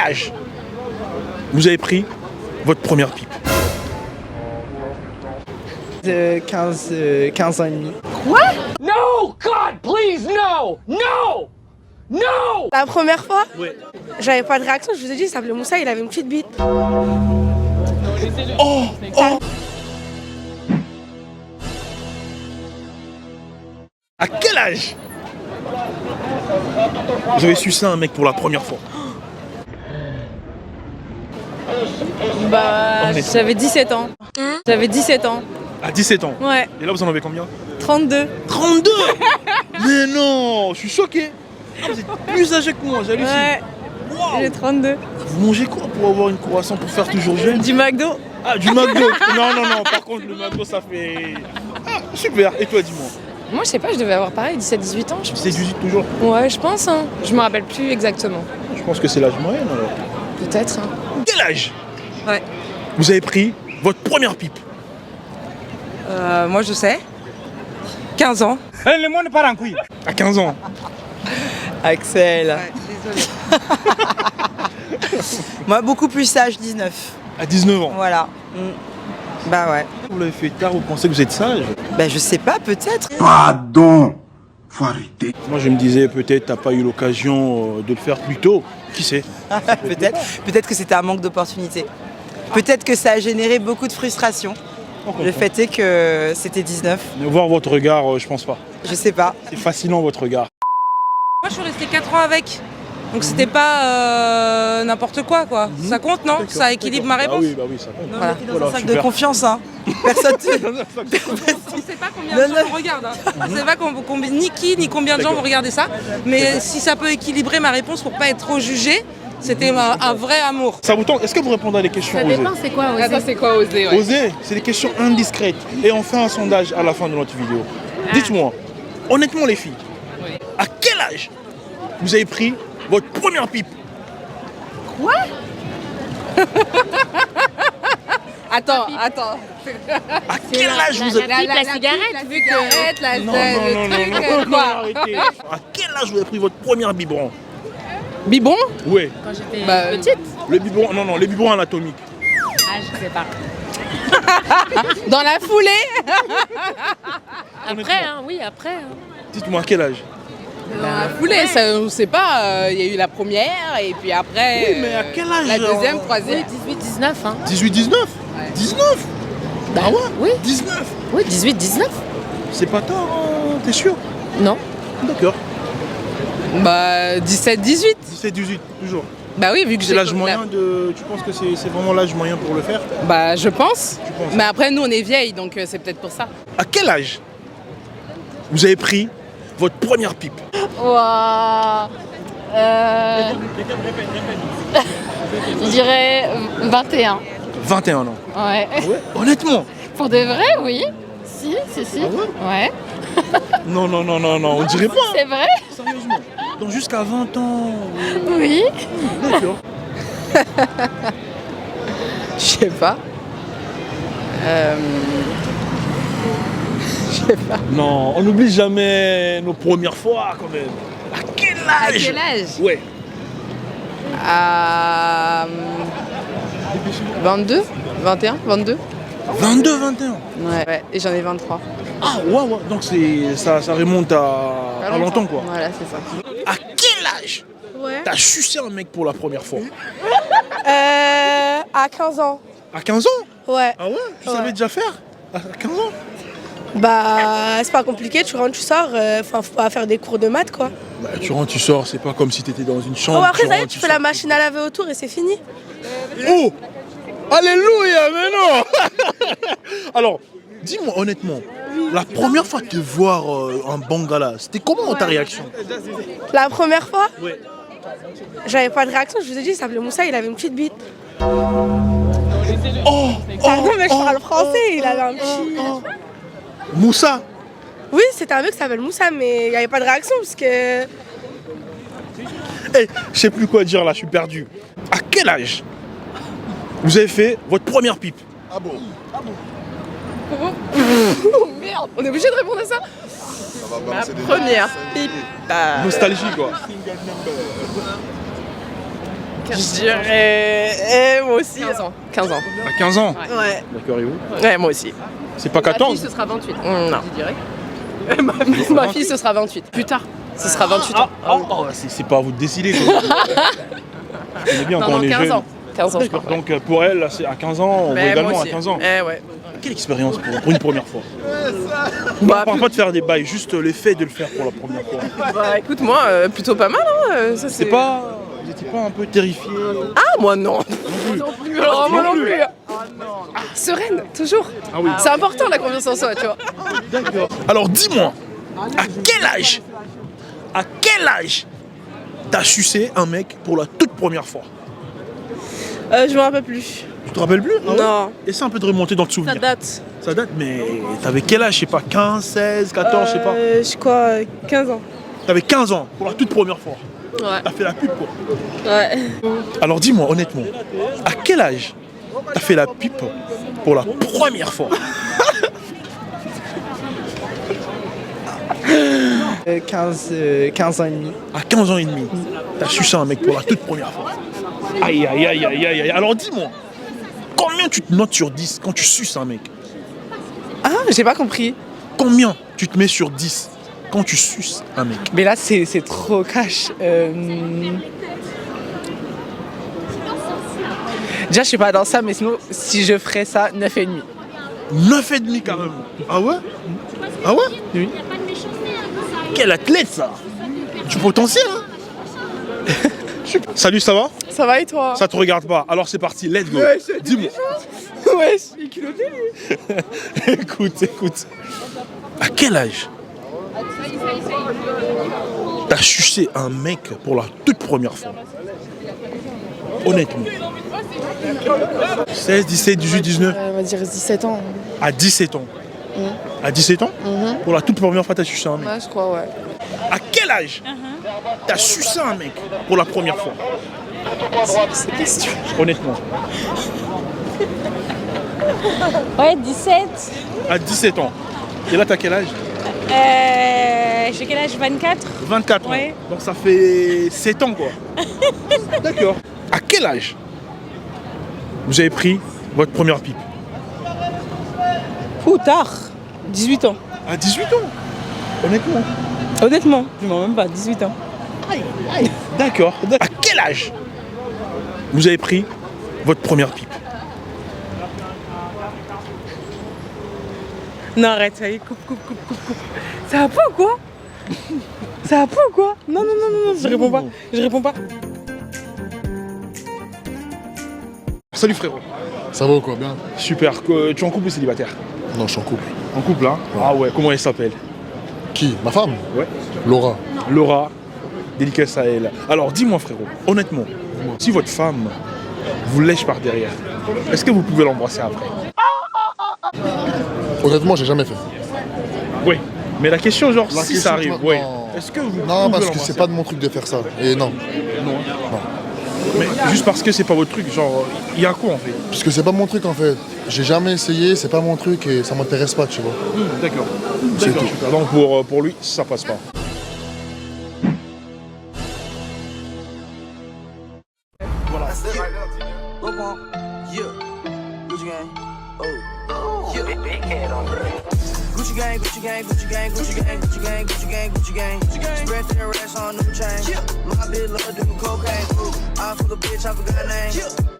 âge vous avez pris votre première pipe? 15 ans et demi. Quoi? No, God, please, no! No! No! La première fois, Ouais. j'avais pas de réaction, je vous ai dit, il s'appelait Moussa, il avait une petite bite. Oh, oh. À quel âge vous avez sucé un mec pour la première fois? Bah, j'avais 17 ans. J'avais 17 ans. À 17 ans. Ouais. Et là, vous en avez combien? 32. 32. Mais non, je suis choqué. Ah, vous êtes plus âgé que moi, j'hallucine. Ouais. Wow. J'ai 32. Vous mangez quoi pour avoir une croissance pour faire toujours jeune? Du McDo. Ah, du McDo. Non, non, non, par contre, le McDo, ça fait... Ah, super. Et toi, dis-moi? Moi, je sais pas, je devais avoir pareil, 17-18 ans. Je pense. C'est 18 toujours? Ouais, je pense. Hein. Je me rappelle plus exactement. Je pense que c'est l'âge moyen, alors. Peut-être. Hein. Quel âge Ouais. vous avez pris votre première pipe? Moi je sais. 15 ans. À 15 ans. Axel. Désolé. Moi beaucoup plus sage, 19. À 19 ans. Voilà. Bah ouais. Vous l'avez fait tard, vous pensez que vous êtes sage? Bah je sais pas, peut-être. Pardon, faut arrêter. Moi, je me disais, peut-être t'as pas eu l'occasion de le faire plus tôt. Qui sait? Peut-être que c'était un manque d'opportunité. Peut-être que ça a généré beaucoup de frustration. Le fait est que c'était 19. Mais voir votre regard, je pense pas. Je sais pas. C'est fascinant, votre regard. Moi je suis restée 4 ans avec, donc c'était pas n'importe quoi quoi. Ça compte non? Ça équilibre ma réponse. Bah oui, ça compte. Voilà. T'es dans Voilà, un sac super. de confiance, hein. Personne te... On sait pas combien de gens vous regardent. Hein. On sait pas ni qui ni combien de gens vont regarder ça. Mais si ça peut équilibrer ma réponse pour pas être trop jugée, c'était un vrai amour. Ça vous tente? Est-ce que vous répondez à des questions Ça osées? dépend, c'est quoi oser? Attends, c'est quoi oser ouais. Osées, c'est des questions indiscrètes. Et on fait un sondage à la fin de notre vidéo. Dites-moi, honnêtement les filles, à quel âge vous avez pris votre première pipe? Attends. À quel âge vous avez... La cigarette. Vu que la Non, non, non, truc, non, non, quoi. arrêtez. À quel âge vous avez pris votre première biberon? Biberon? Oui. Quand j'étais Bah, petite. Le biberon, non, les biberons anatomiques. Ah, je sais pas. Dans la foulée? Après, hein, oui, après. Hein. Dites-moi à quel âge? Dans la foulée, ça, on sait pas. Il y a eu la première et puis après. Oui, mais à quel âge? La deuxième, troisième. 18-19, hein. 18-19 19 Bah Ah ouais? Oui. 19 Oui, 18-19. C'est pas tard, hein, t'es sûr? Non. D'accord. Bah 17-18. 17-18, toujours. Bah oui, vu que C'est j'ai l'âge moyen de... Tu penses que c'est vraiment l'âge moyen pour le faire? Bah je pense. Tu penses? Mais après nous on est vieilles donc c'est peut-être pour ça. À quel âge vous avez pris votre première pipe? Ouah. Je dirais 21. 21 ans. Ouais. Ouais. Honnêtement? Pour de vrai, oui. Si. Ah ouais? Ouais. Non, non, non, non, non, on dirait pas. C'est vrai? Sérieusement. Donc jusqu'à 20 ans. Oui. D'accord. Je sais pas. Je sais pas. Non, on n'oublie jamais nos premières fois quand même. À quel âge? À quel âge? Ouais. À 22, 21, 22. 22, 21. Ouais. Et j'en ai 23. Ah ouais, ouais. Donc ça remonte à longtemps quoi. Voilà, c'est ça. À quel âge t'as sucé un mec pour la première fois? À 15 ans. À 15 ans? Ouais. Ah ouais? Tu savais déjà faire? À 15 ans? Bah, c'est pas compliqué, tu rentres, tu sors, enfin, faut pas faire des cours de maths, quoi. Bah, tu rentres, tu sors, c'est pas comme si t'étais dans une chambre. Oh, après, ça y est, rentres, tu fais la machine à laver autour et c'est fini. Oh! Alléluia, mais non! Alors, dis-moi honnêtement, la première fois de te voir en Bangala, c'était comment ta réaction? La première fois, Ouais. j'avais pas de réaction, je vous ai dit, il s'appelait Moussa, il avait une petite bite. Oh! Pardon, mais je parle français, il avait un petit... Moussa! Oui, c'était un mec qui s'appelle Moussa, mais il n'y avait pas de réaction parce que... Eh, je sais plus quoi dire là, je suis perdu. À quel âge vous avez fait votre première pipe? Ah bon? Oh merde, on est obligé de répondre à ça. Ma première pipe. Nostalgie quoi. Je dirais. Moi aussi. 15 ans. 15 ans. À 15 ans. Ouais. D'accord, et vous? Ouais, moi aussi. C'est pas 14? ce sera 28. Non. Je dirais. Ma fille, ce sera 28. Plus tard. Ce sera 28 ans. C'est pas à vous de décider. Quoi. On est bien quand on est 15 jeune. ans. 15 ans, je crois. Donc pour elle, là, c'est à 15 ans, on voit également à 15 ans. Ouais. Quelle expérience pour une première fois? Bah, On parle pas de faire des bails, juste l'effet de le faire pour la première fois. bah écoute, moi, plutôt pas mal. Hein. Ça, C'est pas... Vous étiez pas un peu terrifié? Ah, moi non. Alors, moi non plus. Sereine, toujours. Ah oui. C'est important la confiance en soi, tu vois. D'accord. Alors dis-moi, à quel âge t'as sucé un mec pour la toute première fois? Je me rappelle plus. Tu te rappelles plus? Ah ouais? Non. Essaie un peu de remonter dans le souvenir. Ça date. Ça date, mais t'avais quel âge? Je sais pas, 15, 16, 14, je sais pas. Je crois 15 ans. T'avais 15 ans pour la toute première fois. Ouais. T'as fait la pub quoi. Ouais. Alors dis-moi honnêtement, à quel âge t'as fait la pipe pour la première fois? 15 ans et demi. À 15 ans et demi, t'as sucé un mec pour la toute première fois. Aïe aïe aïe aïe aïe aïe. Alors dis-moi, combien tu te notes sur 10 quand tu suces un mec? Ah, j'ai pas compris. Combien tu te mets sur 10 quand tu suces un mec? Mais là, c'est trop cash. Déjà, je suis pas dans ça, mais sinon, si je ferais ça, 9,5. 9,5 carrément. Ah ouais? Ah ouais? Oui. Quel athlète ça! Du potentiel hein. Salut, ça va? Ça va et toi? Ça te regarde pas. Alors c'est parti, let's go. Dis-moi. Ouais, il est culotté lui. Écoute. À quel âge t'as sucé un mec pour la toute première fois? Honnêtement. 16, 17, 18, 19. On va dire 17 ans. À 17 ans. À 17 ans? Pour la toute première fois, t'as sucé un mec. Ouais, je crois, ouais. À quel âge t'as sucé un mec pour la première fois? C'est question. Honnêtement. Ouais, 17. À 17 ans. Et là, t'as quel âge? J'ai quel âge? 24. 24 ans. Ouais. Donc ça fait 7 ans, quoi. D'accord. À quel âge vous avez pris votre première pipe? Ou tard. 18 ans. À 18 ans. Honnêtement. Honnêtement, je m'en même pas, 18 ans. D'accord. À quel âge vous avez pris votre première pipe? Non, arrête, ça y est, coupe. Ça va pas ou quoi? Ça va pas ou quoi? Non, je réponds pas. Salut frérot. Ça va ou quoi? Bien? Super. Tu es en couple ou célibataire? Non, je suis en couple. En couple, hein? Ouais. Ah ouais, comment elle s'appelle? Qui? Ma femme? Ouais. Laura. Laura, dédicace à elle. Alors dis-moi frérot, honnêtement, si votre femme vous lèche par derrière, est-ce que vous pouvez l'embrasser après? Honnêtement, j'ai jamais fait. Oui. Mais la question genre La si question, ça arrive, toi, oui. non. Est-ce que vous Non, pouvez parce que l'embrasser? c'est pas de mon truc de faire ça. Et non. Non. Mais juste parce que c'est pas votre truc, genre, il y a quoi en fait? Parce que c'est pas mon truc en fait. J'ai jamais essayé, c'est pas mon truc et ça m'intéresse pas, tu vois. D'accord. C'est D'accord, tout. super. Donc pour lui, ça passe pas. Gucci gang, Gucci gang, Gucci gang, Gucci gang, Gucci gang, Gucci gang, Gucci gang. Spread their racks on new chain. My bitch love doing cocaine. I for the bitch, I forgot her name.